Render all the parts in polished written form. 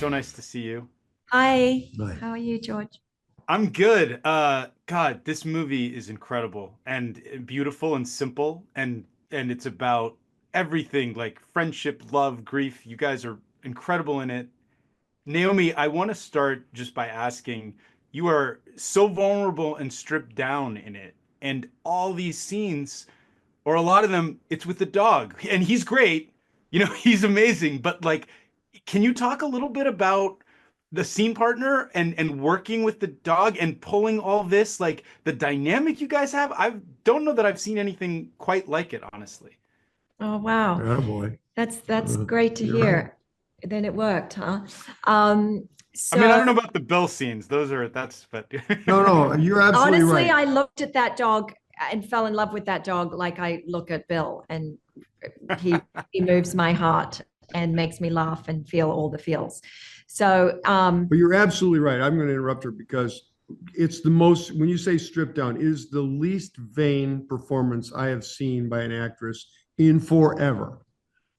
So nice to see you. Hi, Right. how are you, George? I'm good. God, this movie is incredible and beautiful and simple and it's about everything like friendship, love, grief. You guys are incredible in it. Naomi, I want to start just by asking, you are so vulnerable and stripped down in it. And all these scenes, or a lot of them, it's with the dog. And he's great. He's amazing, but like can you talk a little bit about the scene partner and working with the dog and pulling all this, like the dynamic you guys have? I don't know that I've seen anything quite like it, honestly. Oh, wow. Attaboy. That's Uh, great to you're right. hear. Then it worked, huh? Um, I mean, I so don't know about the Bill scenes. But No, no, you're absolutely honestly, right. I looked at that dog and fell in love with that dog like I look at Bill, and he he moves my heart and makes me laugh and feel all the feels. So But you're absolutely right. I'm going to interrupt her because it's the most, when you say stripped down, it is the least vain performance I have seen by an actress in forever.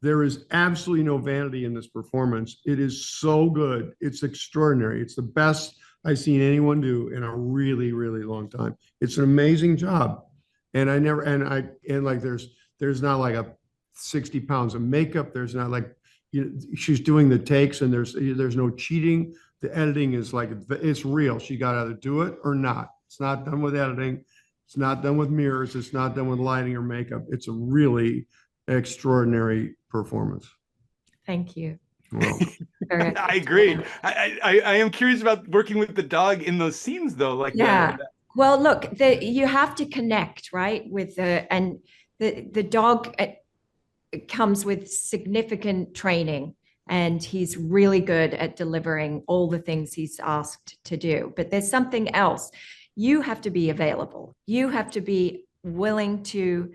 There is absolutely no vanity in this performance. It is so good. It's extraordinary. It's the best I've seen anyone do in a really, really long time. It's an amazing job. And I never, and like there's not like a 60 pounds of makeup. There's not like, she's doing the takes and there's no cheating. The editing is like, it's real. She got to either do it or not. It's not done with editing. It's not done with mirrors. It's not done with lighting or makeup. It's a really extraordinary performance. thank you. Well, Very I agreed. I am curious about working with the dog in those scenes though, like Yeah. Well, look, you have to connect, right? With and the dog comes with significant training, and he's really good at delivering all the things he's asked to do. But there's something else. You have to be available. You have to be willing to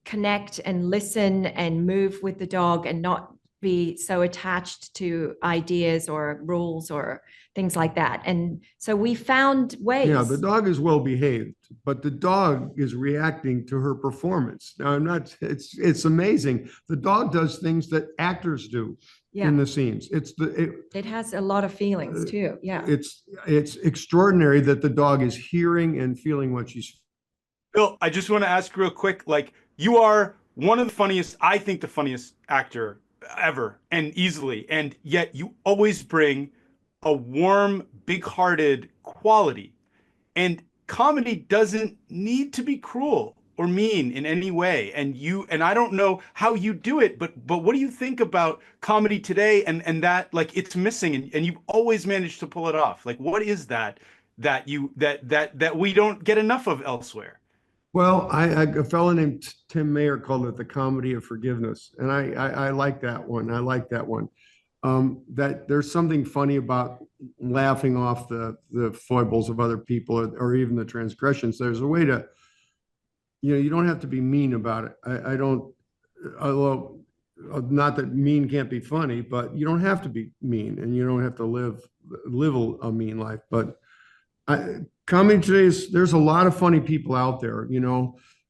connect and listen and move with the dog and not be so attached to ideas or rules or things like that. And so we found yeah, the ways. dog is well behaved, but the dog is reacting to her performance. Now, I'm not, it's amazing. The dog does things that actors do Yeah, in the scenes. it has a lot of feelings too. Yeah. It's extraordinary that the dog is hearing and feeling what she's. Bill, I just want to ask real quick, like you are one of the funniest, I think the funniest actor ever and easily, and yet you always bring a warm, big-hearted quality. And comedy doesn't need to be cruel or mean in any way. And I don't know how you do it, but what do you think about comedy today and that like it's missing and you've always managed to pull it off? Like what is that we don't get enough of elsewhere? Well, a fellow named Tim Mayer called it the comedy of forgiveness, and I like that one. I like that one. That there's something funny about laughing off the foibles of other people or even the transgressions. There's a way to, you don't have to be mean about it. I don't, although not that mean can't be funny, but you don't have to be mean, and you don't have to live a mean life. But comedy today is, there's a lot of funny people out there.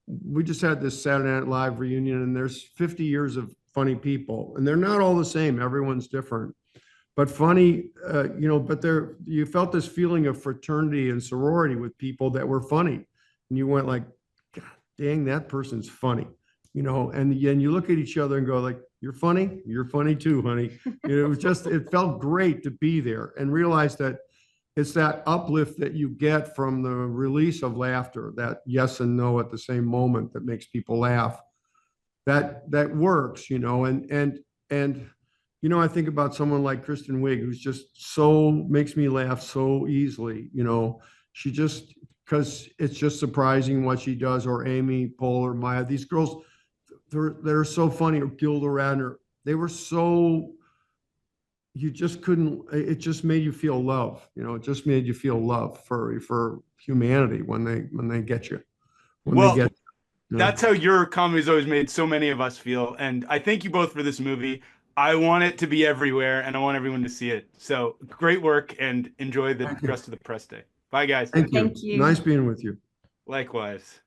We just had this Saturday Night Live reunion, and there's 50 years of funny people, and they're not all the same. Everyone's different, but funny. But you felt this feeling of fraternity and sorority with people that were funny, and you went like, God dang, that person's funny. And you look at each other and go like, you're funny too, honey. It felt great to be there and realize that it's that uplift that you get from the release of laughter, that yes and no at the same moment that makes people laugh. That works, and I think about someone like Kristen Wiig, who's just so makes me laugh so easily. She just, because it's just surprising what she does, or Amy Poehler, Maya, these girls, they're so funny, or Gilda Radner, they were so, you just couldn't, it just made you feel love. It just made you feel love for humanity when they get you, when they Well, get, that's how your comedy's always made so many of us feel. And I thank you both for this movie. I want it to be everywhere and I want everyone to see it. So great work and enjoy the Thank you. rest of the press day. Bye, guys. Thank you. Thank you. Nice being with you. Likewise.